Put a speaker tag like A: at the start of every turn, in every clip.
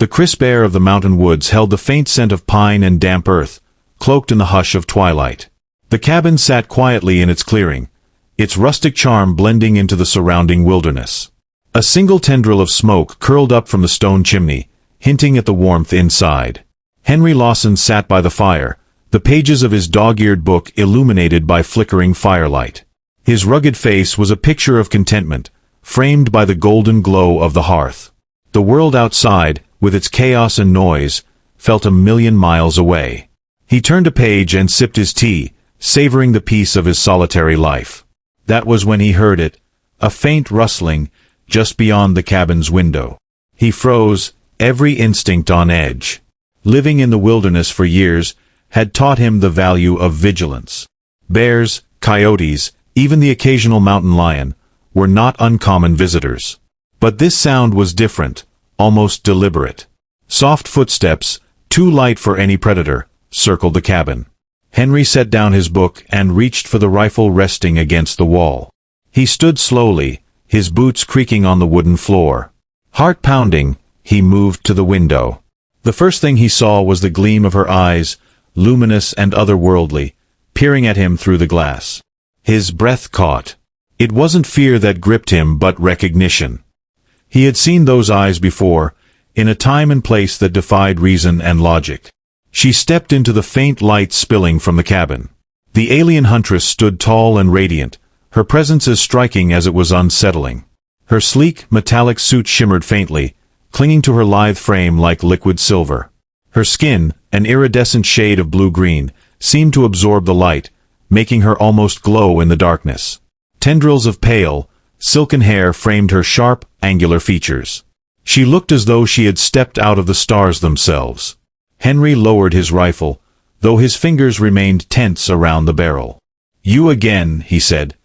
A: The crisp air of the mountain woods held the faint scent of pine and damp earth, cloaked in the hush of twilight. The cabin sat quietly in its clearing, its rustic charm blending into the surrounding wilderness. A single tendril of smoke curled up from the stone chimney, hinting at the warmth inside. Henry Lawson sat by the fire, the pages of his dog-eared book illuminated by flickering firelight. His rugged face was a picture of contentment, framed by the golden glow of the hearth. The world outside, with its chaos and noise, felt a million miles away. He turned a page and sipped his tea, savoring the peace of his solitary life. That was when he heard it, a faint rustling, just beyond the cabin's window. He froze, every instinct on edge. Living in the wilderness for years had taught him the value of vigilance. Bears, coyotes, even the occasional mountain lion, were not uncommon visitors. But this sound was different, almost deliberate. Soft footsteps, too light for any predator, circled the cabin. Henry set down his book and reached for the rifle resting against the wall. He stood slowly, his boots creaking on the wooden floor. Heart pounding, he moved to the window. The first thing he saw was the gleam of her eyes, luminous and otherworldly, peering at him through the glass. His breath caught. It wasn't fear that gripped him but recognition. He had seen those eyes before, in a time and place that defied reason and logic. She stepped into the faint light spilling from the cabin. The alien Huntress stood tall and radiant, her presence as striking as it was unsettling. Her sleek, metallic suit shimmered faintly, clinging to her lithe frame like liquid silver. Her skin, an iridescent shade of blue-green, seemed to absorb the light, making her almost glow in the darkness. Tendrils of pale, silken hair framed her sharp, angular features. She looked as though she had stepped out of the stars themselves. Henry lowered his rifle, though his fingers remained tense around the barrel. "You again," he said,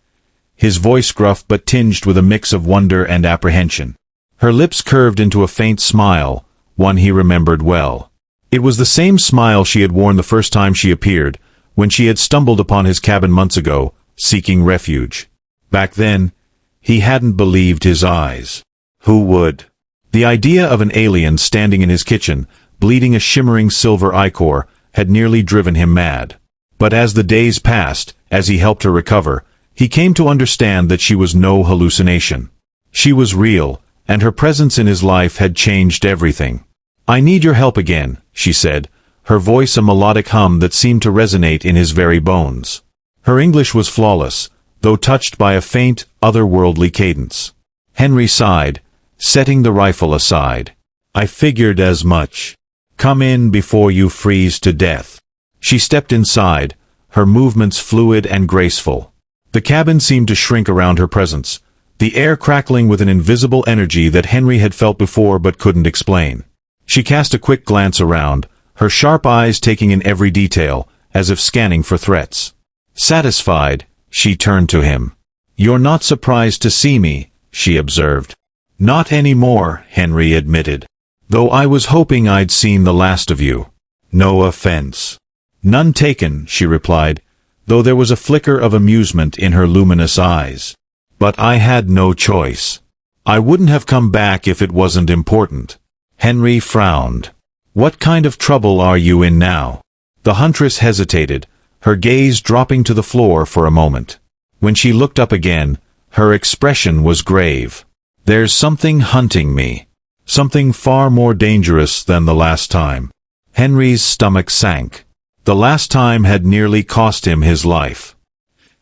A: his voice gruff but tinged with a mix of wonder and apprehension. Her lips curved into a faint smile, one he remembered well. It was the same smile she had worn the first time she appeared, when she had stumbled upon his cabin months ago, seeking refuge. Back then, he hadn't believed his eyes. Who would? The idea of an alien standing in his kitchen, bleeding a shimmering silver ichor, had nearly driven him mad. But as the days passed, as he helped her recover, he came to understand that she was no hallucination. She was real, and her presence in his life had changed everything. "I need your help again," she said, her voice a melodic hum that seemed to resonate in his very bones. Her English was flawless, though touched by a faint, otherworldly cadence. Henry sighed, setting the rifle aside. "I figured as much. Come in before you freeze to death." She stepped inside, her movements fluid and graceful. The cabin seemed to shrink around her presence, the air crackling with an invisible energy that Henry had felt before but couldn't explain. She cast a quick glance around, her sharp eyes taking in every detail, as if scanning for threats. Satisfied, she turned to him. "You're not surprised to see me," she observed. "Not anymore," Henry admitted. "Though I was hoping I'd seen the last of you. No offense." "None taken," she replied, though there was a flicker of amusement in her luminous eyes. "But I had no choice. I wouldn't have come back if it wasn't important." Henry frowned. "What kind of trouble are you in now?" The Huntress hesitated, her gaze dropping to the floor for a moment. When she looked up again, her expression was grave. "There's something hunting me. Something far more dangerous than the last time." Henry's stomach sank. The last time had nearly cost him his life.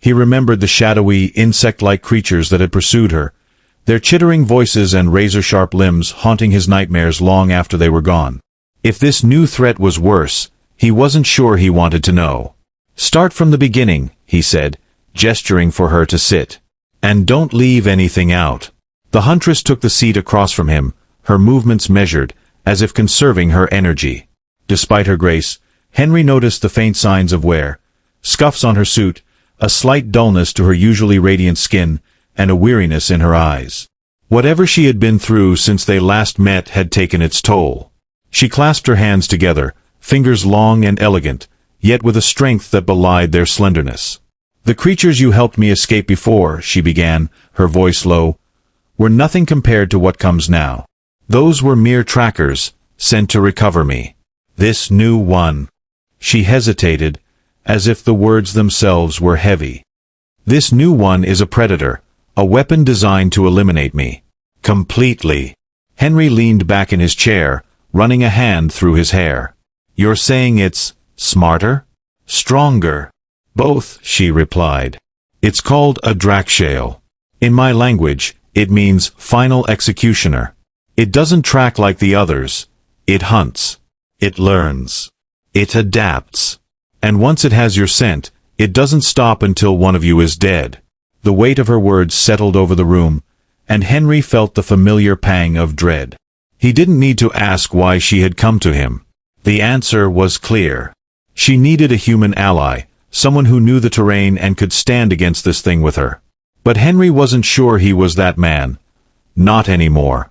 A: He remembered the shadowy, insect-like creatures that had pursued her, their chittering voices and razor-sharp limbs haunting his nightmares long after they were gone. If this new threat was worse, he wasn't sure he wanted to know. "Start from the beginning," he said, gesturing for her to sit. "And don't leave anything out." The Huntress took the seat across from him, her movements measured, as if conserving her energy. Despite her grace, Henry noticed the faint signs of wear, scuffs on her suit, a slight dullness to her usually radiant skin, and a weariness in her eyes. Whatever she had been through since they last met had taken its toll. She clasped her hands together, fingers long and elegant, yet with a strength that belied their slenderness. "The creatures you helped me escape before," she began, her voice low, "were nothing compared to what comes now. Those were mere trackers, sent to recover me. This new one. She hesitated, as if the words themselves were heavy. This new one is a predator, a weapon designed to eliminate me. Completely. Henry leaned back in his chair, running a hand through his hair. You're saying it's smarter? Stronger? Both, she replied. It's called a Drak'shael. In my language, it means final executioner. It doesn't track like the others. It hunts. It learns. It adapts. And once it has your scent, it doesn't stop until one of you is dead. The weight of her words settled over the room, and Henry felt the familiar pang of dread. He didn't need to ask why she had come to him. The answer was clear. She needed a human ally, someone who knew the terrain and could stand against this thing with her. But Henry wasn't sure he was that man. Not anymore.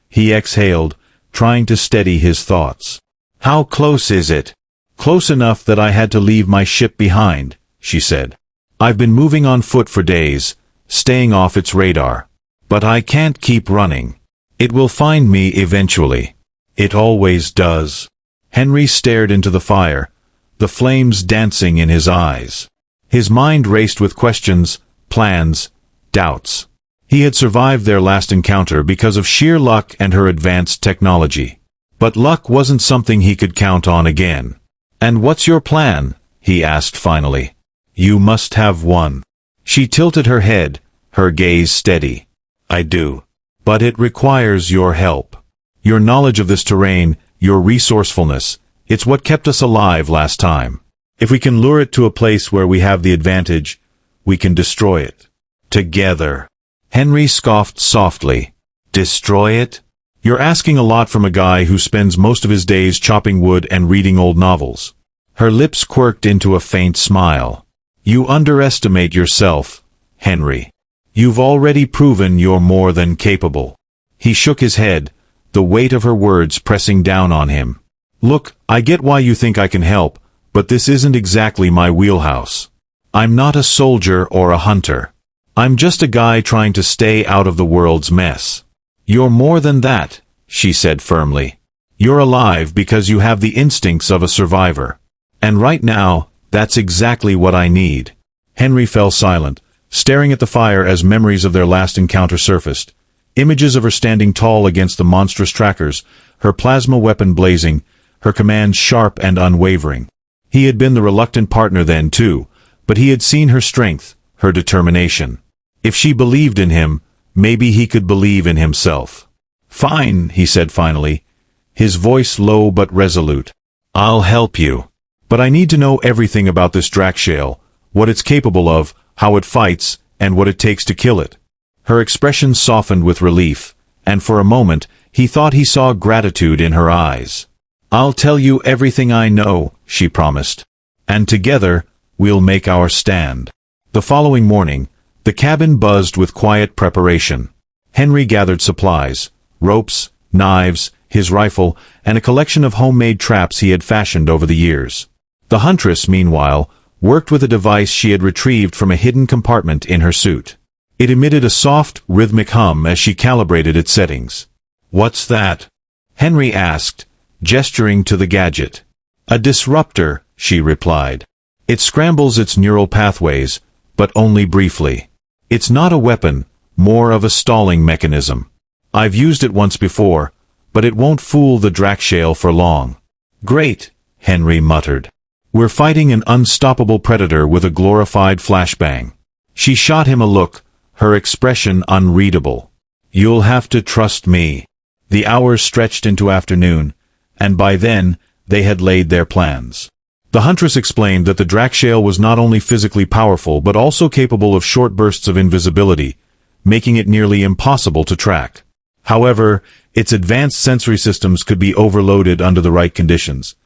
A: He exhaled, trying to steady his thoughts. How close is it? Close enough that I had to leave my ship behind, she said. I've been moving on foot for days, staying off its radar. But I can't keep running. It will find me eventually. It always does. Henry stared into the fire, the flames dancing in his eyes. His mind raced with questions, plans, doubts. He had survived their last encounter because of sheer luck and her advanced technology. But luck wasn't something he could count on again. And what's your plan? He asked finally. You must have one. She tilted her head, her gaze steady. I do. But it requires your help. Your knowledge of this terrain, your resourcefulness, it's what kept us alive last time. If we can lure it to a place where we have the advantage, we can destroy it. Together. Henry scoffed softly. Destroy it? You're asking a lot from a guy who spends most of his days chopping wood and reading old novels. Her lips quirked into a faint smile. You underestimate yourself, Henry. You've already proven you're more than capable. He shook his head, the weight of her words pressing down on him. Look, I get why you think I can help, but this isn't exactly my wheelhouse. I'm not a soldier or a hunter. I'm just a guy trying to stay out of the world's mess. You're more than that, she said firmly. You're alive because you have the instincts of a survivor. And right now, that's exactly what I need. Henry fell silent, staring at the fire as memories of their last encounter surfaced. Images of her standing tall against the monstrous trackers, her plasma weapon blazing, her commands sharp and unwavering. He had been the reluctant partner then, too, but he had seen her strength, her determination. If she believed in him, maybe he could believe in himself. Fine, he said finally, his voice low but resolute. I'll help you. But I need to know everything about this Drak'shael, what it's capable of, how it fights, and what it takes to kill it. Her expression softened with relief, and for a moment, he thought he saw gratitude in her eyes. I'll tell you everything I know, she promised. And together, we'll make our stand. The following morning, the cabin buzzed with quiet preparation. Henry gathered supplies, ropes, knives, his rifle, and a collection of homemade traps he had fashioned over the years. The Huntress, meanwhile, worked with a device she had retrieved from a hidden compartment in her suit. It emitted a soft, rhythmic hum as she calibrated its settings. What's that? Henry asked, gesturing to the gadget. A disruptor, she replied. It scrambles its neural pathways, but only briefly. It's not a weapon, more of a stalling mechanism. I've used it once before, but it won't fool the Drak'shael for long. Great, Henry muttered. We're fighting an unstoppable predator with a glorified flashbang. She shot him a look, her expression unreadable. You'll have to trust me. The hours stretched into afternoon, and by then, they had laid their plans. The Huntress explained that the Drak'shael was not only physically powerful but also capable of short bursts of invisibility, making it nearly impossible to track. However, its advanced sensory systems could be overloaded under the right conditions,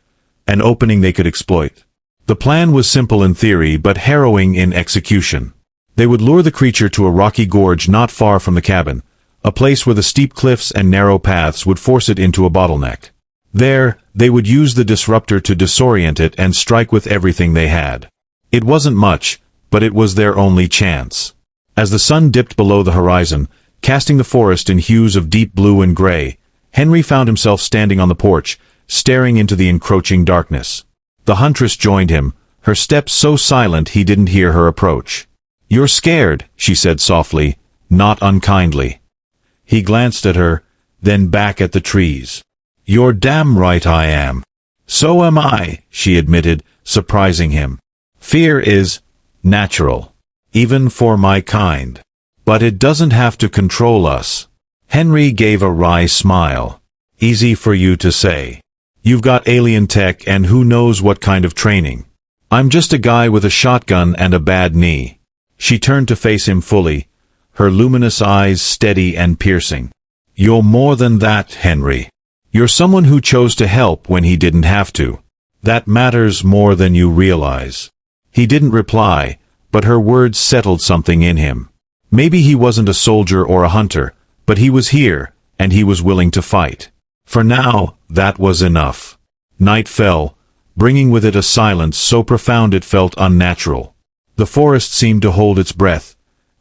A: an opening they could exploit. The plan was simple in theory but harrowing in execution. They would lure the creature to a rocky gorge not far from the cabin, a place where the steep cliffs and narrow paths would force it into a bottleneck. There, they would use the disruptor to disorient it and strike with everything they had. It wasn't much, but it was their only chance. As the sun dipped below the horizon, casting the forest in hues of deep blue and gray, Henry found himself standing on the porch, staring into the encroaching darkness. The Huntress joined him, her steps so silent he didn't hear her approach. "You're scared," she said softly, not unkindly. He glanced at her, then back at the trees. "You're damn right I am." "So am I," she admitted, surprising him. "Fear is natural, even for my kind. But it doesn't have to control us." Henry gave a wry smile. "Easy for you to say. You've got alien tech and who knows what kind of training. I'm just a guy with a shotgun and a bad knee." She turned to face him fully, her luminous eyes steady and piercing. "You're more than that, Henry. You're someone who chose to help when he didn't have to. That matters more than you realize." He didn't reply, but her words settled something in him. Maybe he wasn't a soldier or a hunter, but he was here, and he was willing to fight. For now, that was enough. Night fell, bringing with it a silence so profound it felt unnatural. The forest seemed to hold its breath,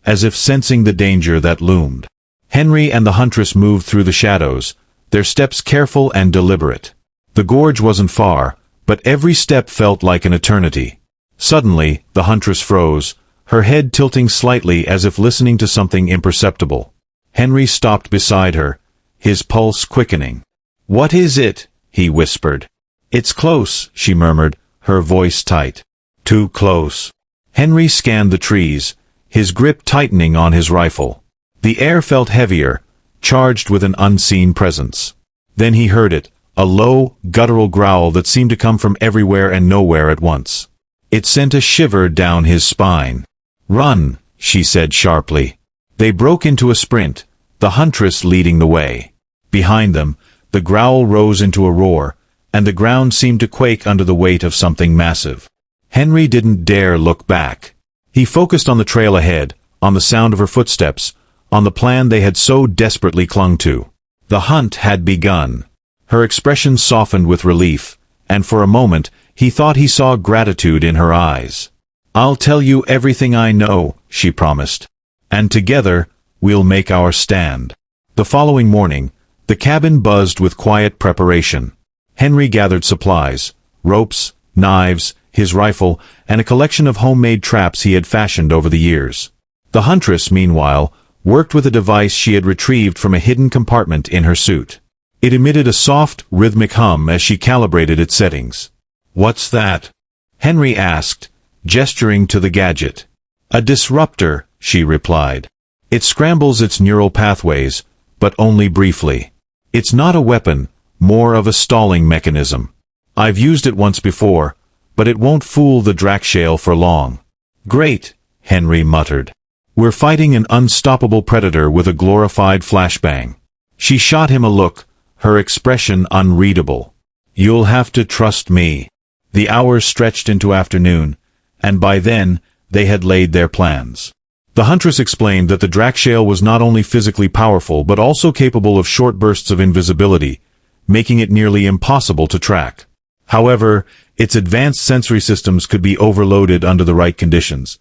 A: as if sensing the danger that loomed. Henry and the Huntress moved through the shadows, their steps careful and deliberate. The gorge wasn't far, but every step felt like an eternity. Suddenly, the Huntress froze, her head tilting slightly as if listening to something imperceptible. Henry stopped beside her, his pulse quickening. "What is it?" he whispered. "It's close," she murmured, her voice tight. "Too close." Henry scanned the trees, his grip tightening on his rifle. The air felt heavier, charged with an unseen presence. Then he heard it, a low, guttural growl that seemed to come from everywhere and nowhere at once. It sent a shiver down his spine. "Run," she said sharply. They broke into a sprint, the Huntress leading the way. Behind them, the growl rose into a roar, and the ground seemed to quake under the weight of something massive. Henry didn't dare look back. He focused on the trail ahead, on the sound of her footsteps, on the plan they had so desperately clung to. The hunt had begun. Her expression softened with relief, and for a moment, he thought he saw gratitude in her eyes. "I'll tell you everything I know," she promised. "And together, we'll make our stand." The following morning, the cabin buzzed with quiet preparation. Henry gathered supplies, ropes, knives, his rifle, and a collection of homemade traps he had fashioned over the years. The Huntress, meanwhile, worked with a device she had retrieved from a hidden compartment in her suit. It emitted a soft, rhythmic hum as she calibrated its settings. "What's that?" Henry asked, gesturing to the gadget. "A disruptor," she replied. "It scrambles its neural pathways, but only briefly. It's not a weapon, more of a stalling mechanism. I've used it once before, but it won't fool the Drak'shael for long." "Great," Henry muttered. "We're fighting an unstoppable predator with a glorified flashbang." She shot him a look, her expression unreadable. "You'll have to trust me." The hours stretched into afternoon, and by then, they had laid their plans. The Huntress explained that the Drak'shael was not only physically powerful but also capable of short bursts of invisibility, making it nearly impossible to track. However, its advanced sensory systems could be overloaded under the right conditions,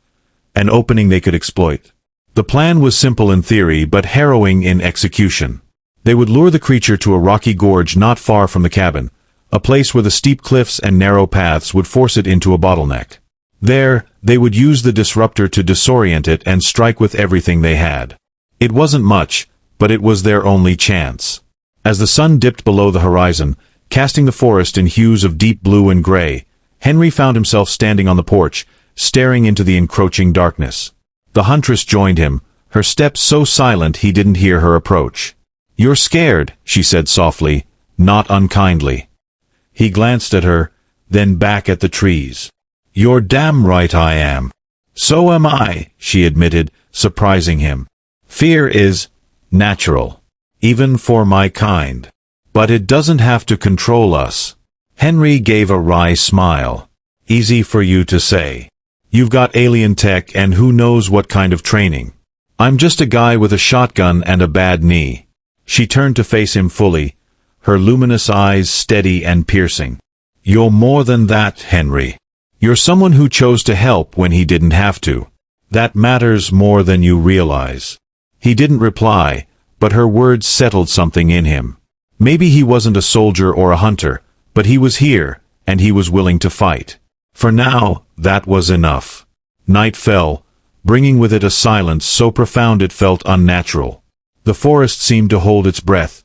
A: an opening they could exploit. The plan was simple in theory but harrowing in execution. They would lure the creature to a rocky gorge not far from the cabin, a place where the steep cliffs and narrow paths would force it into a bottleneck. There, they would use the disruptor to disorient it and strike with everything they had. It wasn't much, but it was their only chance. As the sun dipped below the horizon, casting the forest in hues of deep blue and gray, Henry found himself standing on the porch, staring into the encroaching darkness. The Huntress joined him, her steps so silent he didn't hear her approach. "You're scared," she said softly, not unkindly. He glanced at her, then back at the trees. "You're damn right I am." "So am I," she admitted, surprising him. "Fear is natural, even for my kind. But it doesn't have to control us." Henry gave a wry smile. "Easy for you to say. You've got alien tech and who knows what kind of training. I'm just a guy with a shotgun and a bad knee." She turned to face him fully, her luminous eyes steady and piercing. "You're more than that, Henry. You're someone who chose to help when he didn't have to. That matters more than you realize." He didn't reply, but her words settled something in him. Maybe he wasn't a soldier or a hunter, but he was here, and he was willing to fight. For now, that was enough. Night fell, bringing with it a silence so profound it felt unnatural. The forest seemed to hold its breath,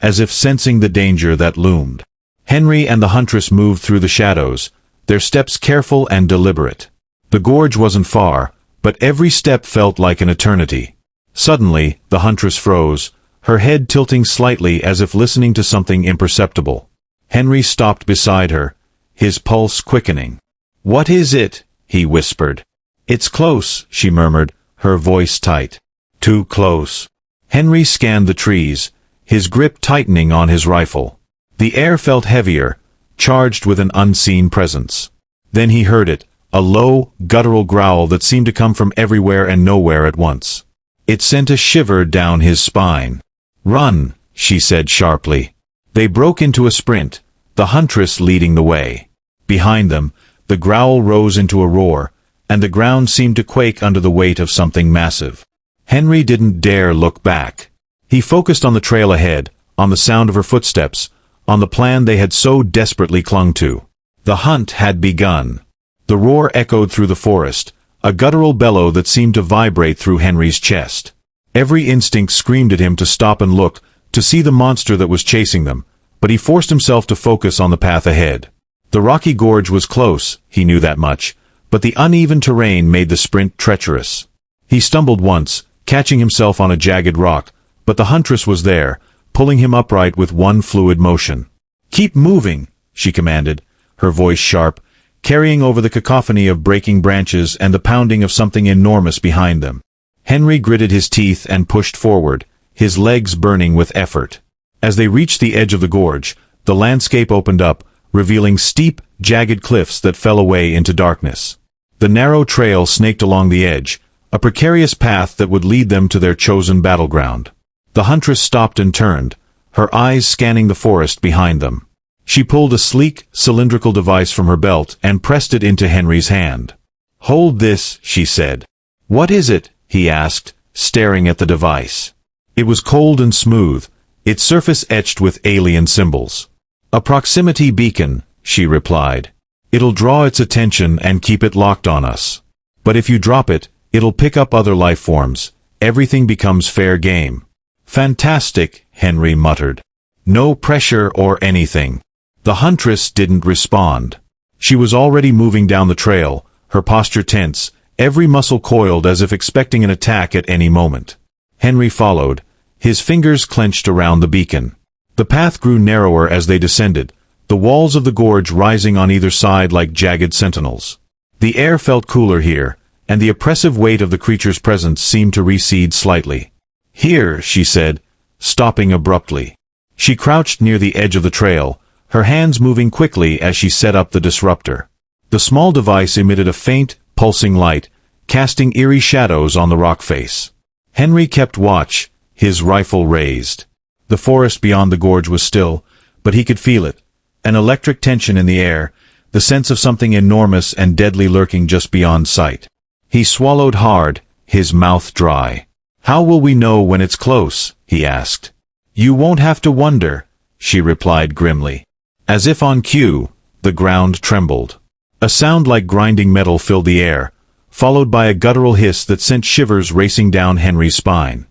A: as if sensing the danger that loomed. Henry and the Huntress moved through the shadows, their steps careful and deliberate. The gorge wasn't far, but every step felt like an eternity. Suddenly, the Huntress froze, her head tilting slightly as if listening to something imperceptible. Henry stopped beside her, his pulse quickening. "What is it?" he whispered. "It's close," she murmured, her voice tight. "Too close." Henry scanned the trees, his grip tightening on his rifle. The air felt heavier, charged with an unseen presence. Then he heard it, a low, guttural growl that seemed to come from everywhere and nowhere at once. It sent a shiver down his spine. "Run," she said sharply. They broke into a sprint, the Huntress leading the way. Behind them, the growl rose into a roar, and the ground seemed to quake under the weight of something massive. Henry didn't dare look back. He focused on the trail ahead, on the sound of her footsteps, on the plan they had so desperately clung to. The hunt had begun. The roar echoed through the forest, a guttural bellow that seemed to vibrate through Henry's chest. Every instinct screamed at him to stop and look, to see the monster that was chasing them, but he forced himself to focus on the path ahead. The rocky gorge was close, he knew that much, but the uneven terrain made the sprint treacherous. He stumbled once, catching himself on a jagged rock, but the Huntress was there, pulling him upright with one fluid motion. "Keep moving," she commanded, her voice sharp, carrying over the cacophony of breaking branches and the pounding of something enormous behind them. Henry gritted his teeth and pushed forward, his legs burning with effort. As they reached the edge of the gorge, the landscape opened up, revealing steep, jagged cliffs that fell away into darkness. The narrow trail snaked along the edge, a precarious path that would lead them to their chosen battleground. The Huntress stopped and turned, her eyes scanning the forest behind them. She pulled a sleek, cylindrical device from her belt and pressed it into Henry's hand. "Hold this," she said. "What is it?" he asked, staring at the device. It was cold and smooth, its surface etched with alien symbols. "A proximity beacon," she replied. "It'll draw its attention and keep it locked on us. But if you drop it, it'll pick up other life forms. Everything becomes fair game." "Fantastic," Henry muttered. "No pressure or anything." The Huntress didn't respond. She was already moving down the trail, her posture tense, every muscle coiled as if expecting an attack at any moment. Henry followed, his fingers clenched around the beacon. The path grew narrower as they descended, the walls of the gorge rising on either side like jagged sentinels. The air felt cooler here, and the oppressive weight of the creature's presence seemed to recede slightly. "Here," she said, stopping abruptly. She crouched near the edge of the trail, her hands moving quickly as she set up the disruptor. The small device emitted a faint, pulsing light, casting eerie shadows on the rock face. Henry kept watch, his rifle raised. The forest beyond the gorge was still, but he could feel it, an electric tension in the air, the sense of something enormous and deadly lurking just beyond sight. He swallowed hard, his mouth dry. "How will we know when it's close?" he asked. "You won't have to wonder," she replied grimly. As if on cue, the ground trembled. A sound like grinding metal filled the air, followed by a guttural hiss that sent shivers racing down Henry's spine.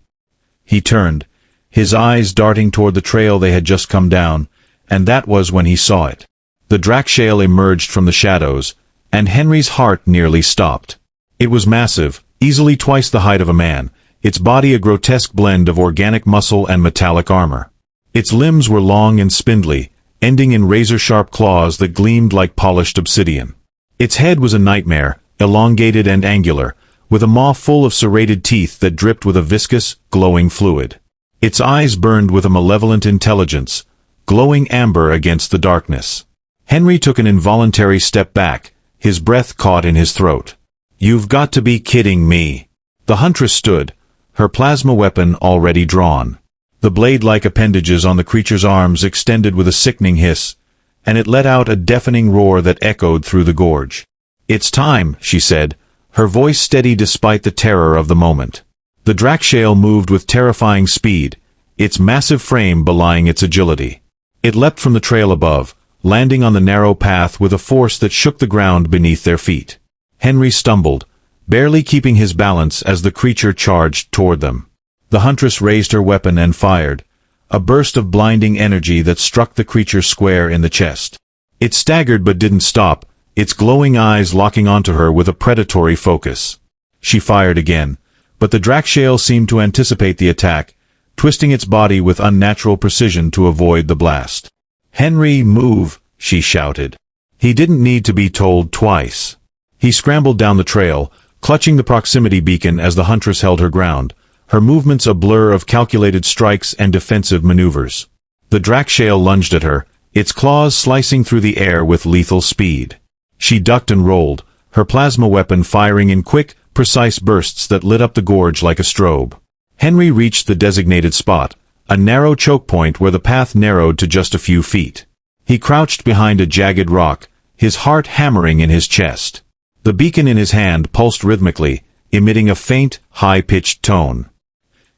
A: He turned, his eyes darting toward the trail they had just come down, and that was when he saw it. The Drak'shael emerged from the shadows, and Henry's heart nearly stopped. It was massive, easily twice the height of a man, its body a grotesque blend of organic muscle and metallic armor. Its limbs were long and spindly, ending in razor-sharp claws that gleamed like polished obsidian. Its head was a nightmare, elongated and angular, with a maw full of serrated teeth that dripped with a viscous, glowing fluid. Its eyes burned with a malevolent intelligence, glowing amber against the darkness. Henry took an involuntary step back, his breath caught in his throat. "You've got to be kidding me." The Huntress stood, her plasma weapon already drawn. The blade-like appendages on the creature's arms extended with a sickening hiss, and it let out a deafening roar that echoed through the gorge. "It's time," she said, her voice steady despite the terror of the moment. The Drak'shael moved with terrifying speed, its massive frame belying its agility. It leapt from the trail above, landing on the narrow path with a force that shook the ground beneath their feet. Henry stumbled, barely keeping his balance as the creature charged toward them. The Huntress raised her weapon and fired, a burst of blinding energy that struck the creature square in the chest. It staggered but didn't stop, its glowing eyes locking onto her with a predatory focus. She fired again, but the Drak'shael seemed to anticipate the attack, twisting its body with unnatural precision to avoid the blast. "Henry, move," she shouted. He didn't need to be told twice. He scrambled down the trail, clutching the proximity beacon as the Huntress held her ground, her movements a blur of calculated strikes and defensive maneuvers. The Drak'shael lunged at her, its claws slicing through the air with lethal speed. She ducked and rolled, her plasma weapon firing in quick, precise bursts that lit up the gorge like a strobe. Henry reached the designated spot, a narrow choke point where the path narrowed to just a few feet. He crouched behind a jagged rock, his heart hammering in his chest. The beacon in his hand pulsed rhythmically, emitting a faint, high-pitched tone.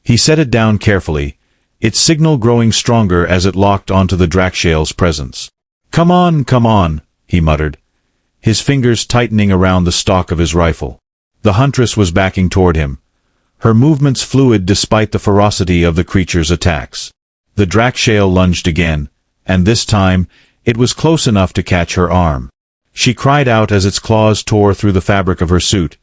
A: He set it down carefully, its signal growing stronger as it locked onto the Drak'shael's presence. Come on," he muttered, his fingers tightening around the stock of his rifle. The Huntress was backing toward him, her movements fluid despite the ferocity of the creature's attacks. The Drak'shael lunged again, and this time, it was close enough to catch her arm. She cried out as its claws tore through the fabric of her suit,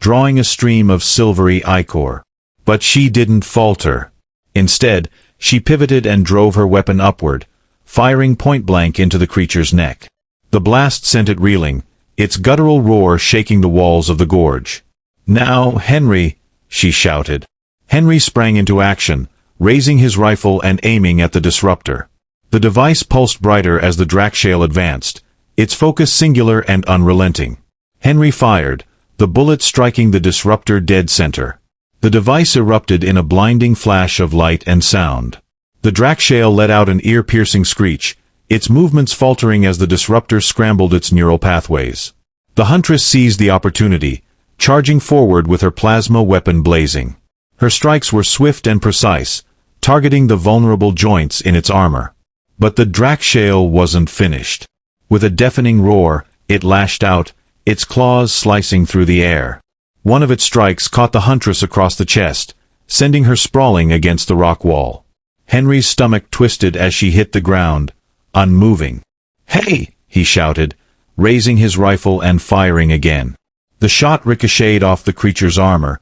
A: drawing a stream of silvery ichor. But she didn't falter. Instead, she pivoted and drove her weapon upward, firing point-blank into the creature's neck. The blast sent it reeling, its guttural roar shaking the walls of the gorge. "Now, Henry," she shouted. Henry sprang into action, raising his rifle and aiming at the disruptor. The device pulsed brighter as the Drak'shael advanced, its focus singular and unrelenting. Henry fired, the bullet striking the disruptor dead center. The device erupted in a blinding flash of light and sound. The Drak'shael let out an ear-piercing screech, its movements faltering as the disruptor scrambled its neural pathways. The Huntress seized the opportunity, charging forward with her plasma weapon blazing. Her strikes were swift and precise, targeting the vulnerable joints in its armor. But the Drak'shael wasn't finished. With a deafening roar, it lashed out, its claws slicing through the air. One of its strikes caught the Huntress across the chest, sending her sprawling against the rock wall. Henry's stomach twisted as she hit the ground, unmoving. "Hey!" he shouted, raising his rifle and firing again. The shot ricocheted off the creature's armor,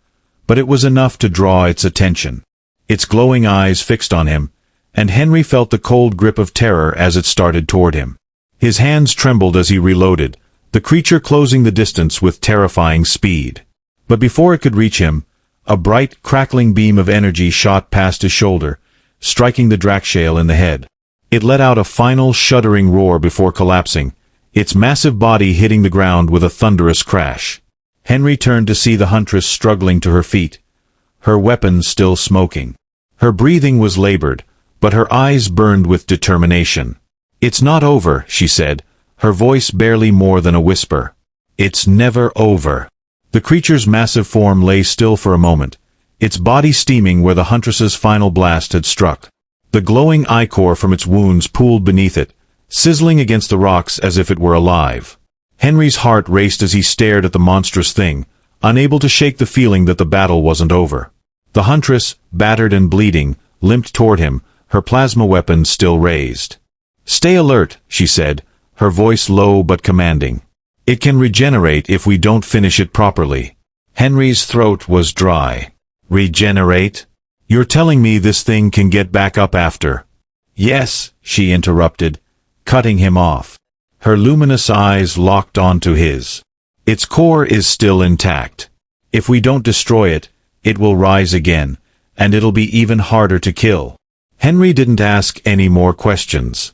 A: but it was enough to draw its attention. Its glowing eyes fixed on him, and Henry felt the cold grip of terror as it started toward him. His hands trembled as he reloaded, the creature closing the distance with terrifying speed. But before it could reach him, a bright, crackling beam of energy shot past his shoulder, striking the Drak'shael in the head. It let out a final shuddering roar before collapsing, its massive body hitting the ground with a thunderous crash. Henry turned to see the Huntress struggling to her feet, her weapon still smoking. Her breathing was labored, but her eyes burned with determination. "It's not over," she said, her voice barely more than a whisper. "It's never over." The creature's massive form lay still for a moment, its body steaming where the Huntress's final blast had struck. The glowing ichor from its wounds pooled beneath it, sizzling against the rocks as if it were alive. Henry's heart raced as he stared at the monstrous thing, unable to shake the feeling that the battle wasn't over. The Huntress, battered and bleeding, limped toward him, her plasma weapon still raised. "Stay alert," she said, her voice low but commanding. "It can regenerate if we don't finish it properly." Henry's throat was dry. "Regenerate? You're telling me this thing can get back up after?" "Yes," she interrupted, cutting him off. Her luminous eyes locked onto his. "Its core is still intact. If we don't destroy it, it will rise again, and it'll be even harder to kill." Henry didn't ask any more questions.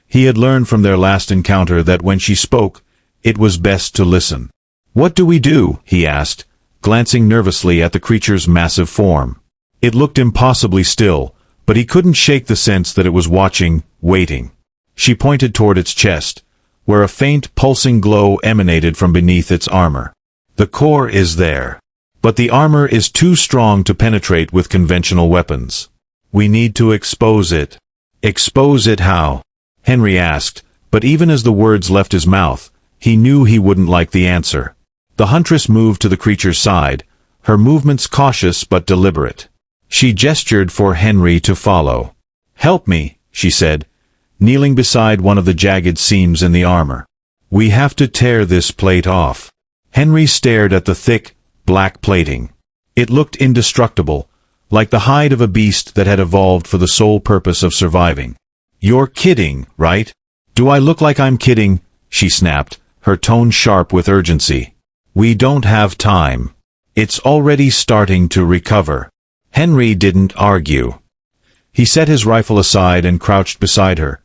A: He had learned from their last encounter that when she spoke, it was best to listen. "What do we do?" he asked, glancing nervously at the creature's massive form. It looked impossibly still, but he couldn't shake the sense that it was watching, waiting. She pointed toward its chest, where a faint, pulsing glow emanated from beneath its armor. "The core is there. But the armor is too strong to penetrate with conventional weapons. We need to expose it. Expose it how? Henry asked, but even as the words left his mouth, he knew he wouldn't like the answer. The Huntress moved to the creature's side, her movements cautious but deliberate. She gestured for Henry to follow. "Help me," she said, kneeling beside one of the jagged seams in the armor. "We have to tear this plate off." Henry stared at the thick, black plating. It looked indestructible, like the hide of a beast that had evolved for the sole purpose of surviving. "You're kidding, right?" "Do I look like I'm kidding?" she snapped, her tone sharp with urgency. "We don't have time. It's already starting to recover." Henry didn't argue. He set his rifle aside and crouched beside her,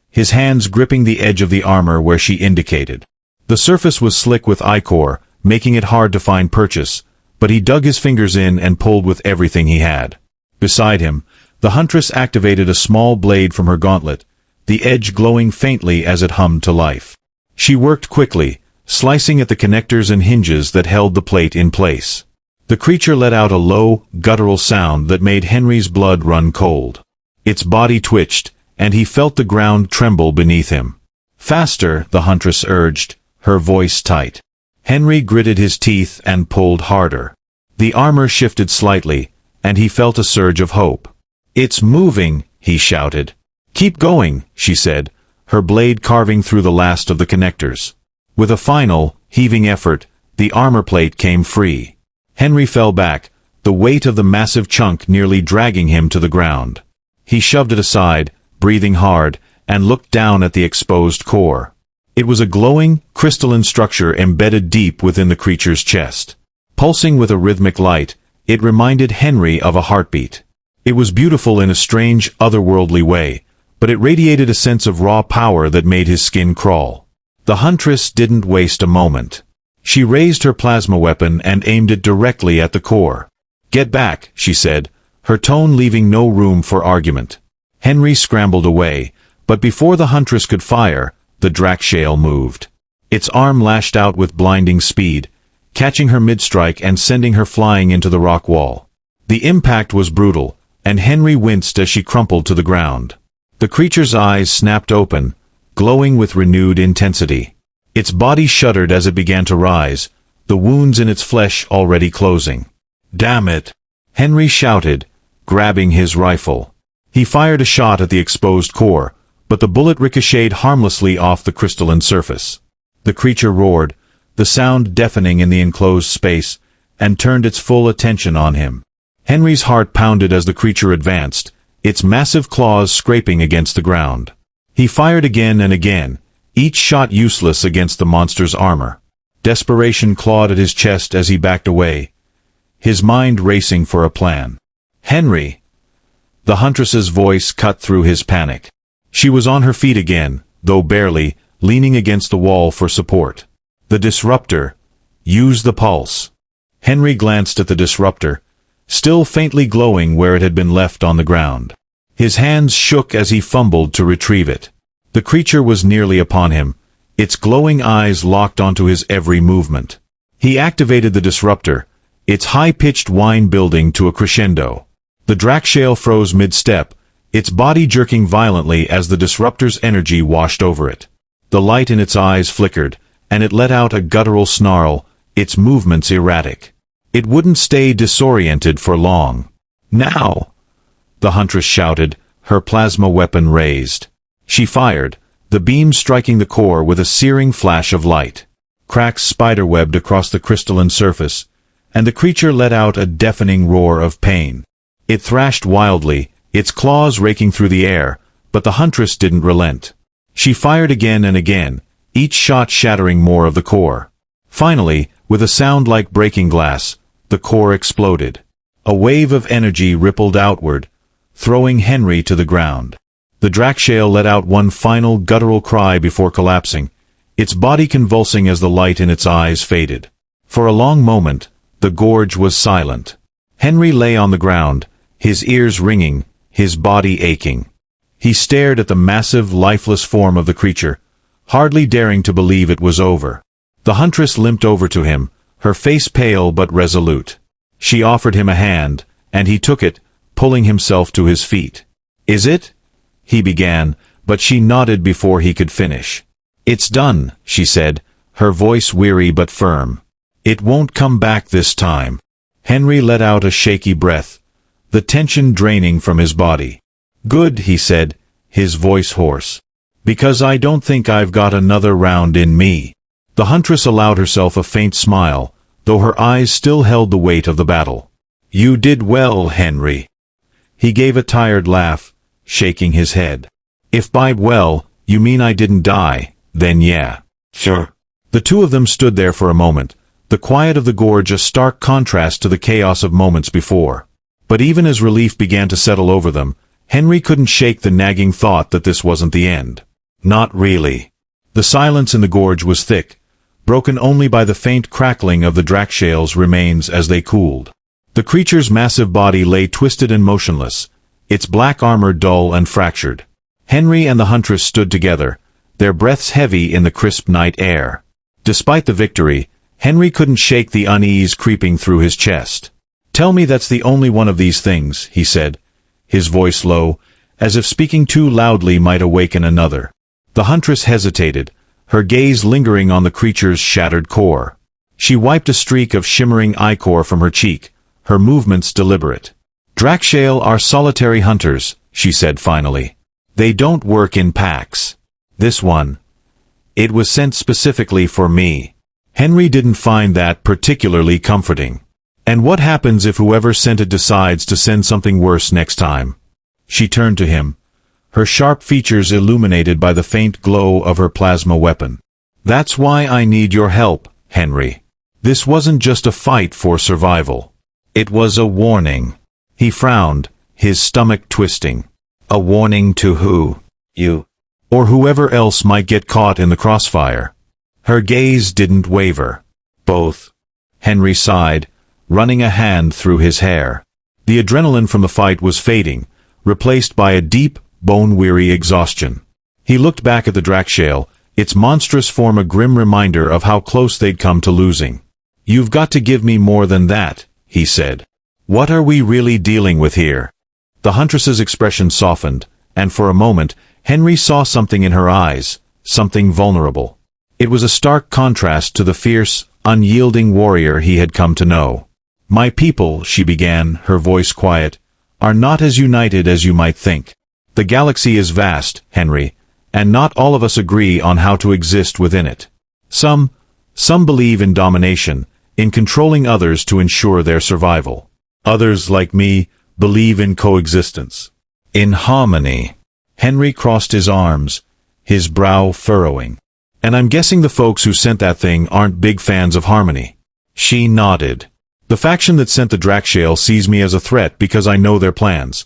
A: his hands gripping the edge of the armor where she indicated. The surface was slick with ichor, making it hard to find purchase, but he dug his fingers in and pulled with everything he had. Beside him, the Huntress activated a small blade from her gauntlet, the edge glowing faintly as it hummed to life. She worked quickly, slicing at the connectors and hinges that held the plate in place. The creature let out a low, guttural sound that made Henry's blood run cold. Its body twitched, and he felt the ground tremble beneath him. "Faster," the Huntress urged, her voice tight. Henry gritted his teeth and pulled harder. The armor shifted slightly, and he felt a surge of hope. "It's moving," he shouted. "Keep going," she said, her blade carving through the last of the connectors. With a final, heaving effort, the armor plate came free. Henry fell back, the weight of the massive chunk nearly dragging him to the ground. He shoved it aside, breathing hard, and looked down at the exposed core. It was a glowing, crystalline structure embedded deep within the creature's chest. Pulsing with a rhythmic light, it reminded Henry of a heartbeat. It was beautiful in a strange, otherworldly way, but it radiated a sense of raw power that made his skin crawl. The Huntress didn't waste a moment. She raised her plasma weapon and aimed it directly at the core. "Get back," she said, her tone leaving no room for argument. Henry scrambled away, but before the Huntress could fire, the Drak'shael moved. Its arm lashed out with blinding speed, catching her mid-strike and sending her flying into the rock wall. The impact was brutal, and Henry winced as she crumpled to the ground. The creature's eyes snapped open, glowing with renewed intensity. Its body shuddered as it began to rise, the wounds in its flesh already closing. "Damn it!" Henry shouted, grabbing his rifle. He fired a shot at the exposed core, but the bullet ricocheted harmlessly off the crystalline surface. The creature roared, the sound deafening in the enclosed space, and turned its full attention on him. Henry's heart pounded as the creature advanced, its massive claws scraping against the ground. He fired again and again, each shot useless against the monster's armor. Desperation clawed at his chest as he backed away, his mind racing for a plan. "Henry!" The Huntress's voice cut through his panic. She was on her feet again, though barely, leaning against the wall for support. "The disruptor. Use the pulse." Henry glanced at the disruptor, still faintly glowing where it had been left on the ground. His hands shook as he fumbled to retrieve it. The creature was nearly upon him, its glowing eyes locked onto his every movement. He activated the disruptor, its high-pitched whine building to a crescendo. The Drak'shael froze mid-step, its body jerking violently as the disruptor's energy washed over it. The light in its eyes flickered, and it let out a guttural snarl, its movements erratic. It wouldn't stay disoriented for long. "Now!" the Huntress shouted, her plasma weapon raised. She fired, the beam striking the core with a searing flash of light. Cracks spiderwebbed across the crystalline surface, and the creature let out a deafening roar of pain. It thrashed wildly, its claws raking through the air, but the Huntress didn't relent. She fired again and again, each shot shattering more of the core. Finally, with a sound like breaking glass, the core exploded. A wave of energy rippled outward, throwing Henry to the ground. The Drak'shael let out one final guttural cry before collapsing, its body convulsing as the light in its eyes faded. For a long moment, the gorge was silent. Henry lay on the ground, his ears ringing, his body aching. He stared at the massive, lifeless form of the creature, hardly daring to believe it was over. The Huntress limped over to him, her face pale but resolute. She offered him a hand, and he took it, pulling himself to his feet. "Is it?" he began, but she nodded before he could finish. "It's done," she said, her voice weary but firm. "It won't come back this time." Henry let out a shaky breath, the tension draining from his body. "Good," he said, his voice hoarse. "Because I don't think I've got another round in me." The Huntress allowed herself a faint smile, though her eyes still held the weight of the battle. "You did well, Henry." He gave a tired laugh, shaking his head. "If by well, you mean I didn't die, then yeah. Sure." The two of them stood there for a moment, the quiet of the gorge a stark contrast to the chaos of moments before. But even as relief began to settle over them, Henry couldn't shake the nagging thought that this wasn't the end. Not really. The silence in the gorge was thick, broken only by the faint crackling of the Drak'shael's remains as they cooled. The creature's massive body lay twisted and motionless, its black armor dull and fractured. Henry and the Huntress stood together, their breaths heavy in the crisp night air. Despite the victory, Henry couldn't shake the unease creeping through his chest. "Tell me that's the only one of these things," he said, his voice low, as if speaking too loudly might awaken another. The Huntress hesitated, her gaze lingering on the creature's shattered core. She wiped a streak of shimmering ichor from her cheek, her movements deliberate. "Drak'shael are solitary hunters," she said finally. "They don't work in packs. This one, it was sent specifically for me." Henry didn't find that particularly comforting. "And what happens if whoever sent it decides to send something worse next time?" She turned to him, her sharp features illuminated by the faint glow of her plasma weapon. "That's why I need your help, Henry. This wasn't just a fight for survival. It was a warning." He frowned, his stomach twisting. "A warning to who? You? Or whoever else might get caught in the crossfire?" Her gaze didn't waver. "Both." Henry sighed, running a hand through his hair. The adrenaline from the fight was fading, replaced by a deep, bone-weary exhaustion. He looked back at the Drak'shael, its monstrous form a grim reminder of how close they'd come to losing. "You've got to give me more than that," he said. "What are we really dealing with here?" The Huntress's expression softened, and for a moment, Henry saw something in her eyes, something vulnerable. It was a stark contrast to the fierce, unyielding warrior he had come to know. "My people," she began, her voice quiet, "are not as united as you might think. The galaxy is vast, Henry, and not all of us agree on how to exist within it. Some believe in domination, in controlling others to ensure their survival. Others, like me, believe in coexistence. In harmony." Henry crossed his arms, his brow furrowing. "And I'm guessing the folks who sent that thing aren't big fans of harmony." She nodded. "The faction that sent the Drak'shael sees me as a threat because I know their plans.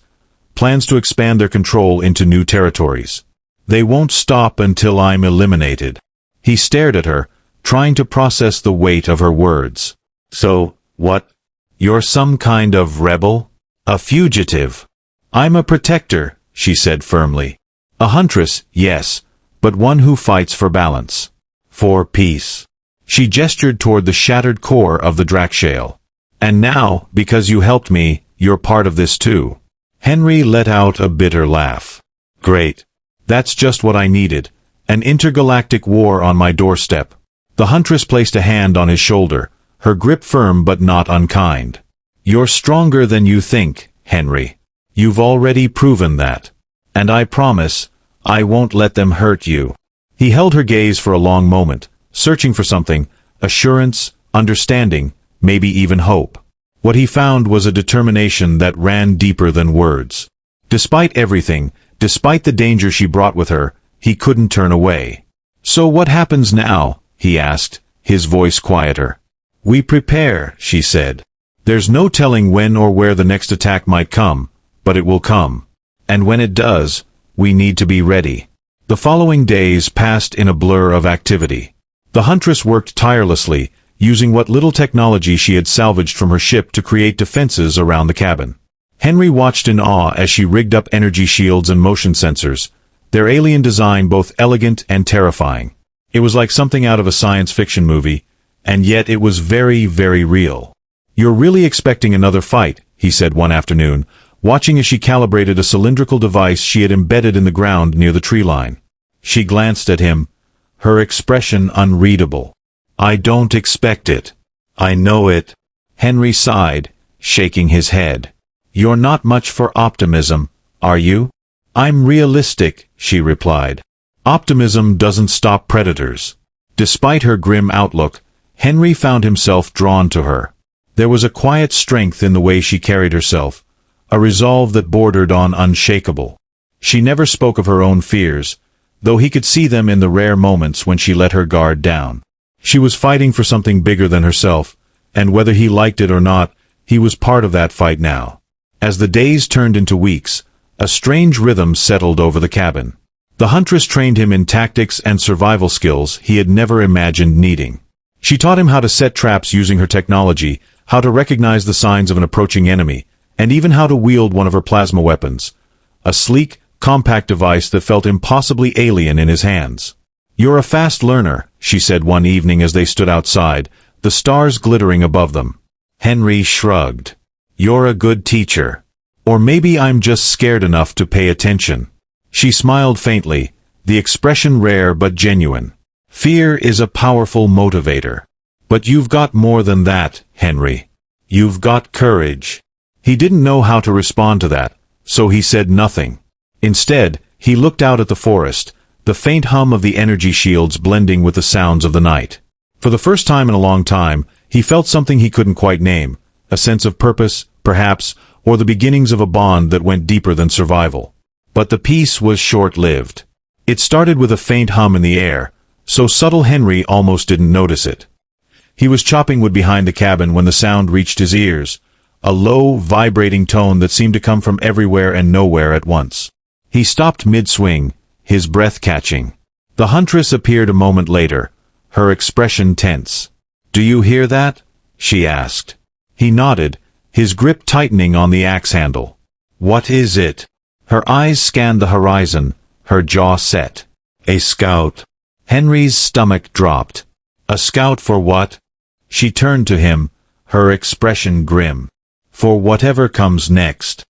A: Plans to expand their control into new territories. They won't stop until I'm eliminated." He stared at her, trying to process the weight of her words. "So, what? You're some kind of rebel? A fugitive?" "I'm a protector," she said firmly. "A huntress, yes, but one who fights for balance. For peace." She gestured toward the shattered core of the Drak'shael. "And now, because you helped me, you're part of this too." Henry let out a bitter laugh. "Great. That's just what I needed. An intergalactic war on my doorstep." The Huntress placed a hand on his shoulder, her grip firm but not unkind. "You're stronger than you think, Henry. You've already proven that. And I promise, I won't let them hurt you." He held her gaze for a long moment, searching for something, assurance, understanding, maybe even hope. What he found was a determination that ran deeper than words. Despite everything, despite the danger she brought with her, he couldn't turn away. "So what happens now?" he asked, his voice quieter. "We prepare," she said. "There's no telling when or where the next attack might come, but it will come. And when it does, we need to be ready." The following days passed in a blur of activity. The Huntress worked tirelessly, using what little technology she had salvaged from her ship to create defenses around the cabin. Henry watched in awe as she rigged up energy shields and motion sensors, their alien design both elegant and terrifying. It was like something out of a science fiction movie, and yet it was very, very real. "You're really expecting another fight," he said one afternoon, watching as she calibrated a cylindrical device she had embedded in the ground near the tree line. She glanced at him, her expression unreadable. "I don't expect it. I know it." Henry sighed, shaking his head. "You're not much for optimism, are you?" "I'm realistic," she replied. Optimism doesn't stop predators. Despite her grim outlook, Henry found himself drawn to her. There was a quiet strength in the way she carried herself, a resolve that bordered on unshakable. She never spoke of her own fears, though he could see them in the rare moments when she let her guard down. She was fighting for something bigger than herself, and whether he liked it or not, he was part of that fight now. As the days turned into weeks, a strange rhythm settled over the cabin. The Huntress trained him in tactics and survival skills he had never imagined needing. She taught him how to set traps using her technology, how to recognize the signs of an approaching enemy, and even how to wield one of her plasma weapons. A sleek, compact device that felt impossibly alien in his hands. "You're a fast learner," she said one evening as they stood outside, the stars glittering above them. Henry shrugged. "You're a good teacher. Or maybe I'm just scared enough to pay attention." She smiled faintly, the expression rare but genuine. "Fear is a powerful motivator. But you've got more than that, Henry. You've got courage." He didn't know how to respond to that, so he said nothing. Instead, he looked out at the forest, the faint hum of the energy shields blending with the sounds of the night. For the first time in a long time, he felt something he couldn't quite name, a sense of purpose, perhaps, or the beginnings of a bond that went deeper than survival. But the peace was short-lived. It started with a faint hum in the air, so subtle Henry almost didn't notice it. He was chopping wood behind the cabin when the sound reached his ears, a low, vibrating tone that seemed to come from everywhere and nowhere at once. He stopped mid-swing, his breath catching. The Huntress appeared a moment later, her expression tense. "Do you hear that?" she asked. He nodded, his grip tightening on the axe handle. "What is it?" Her eyes scanned the horizon, her jaw set. "A scout." Henry's stomach dropped. "A scout for what?" She turned to him, her expression grim. "For whatever comes next."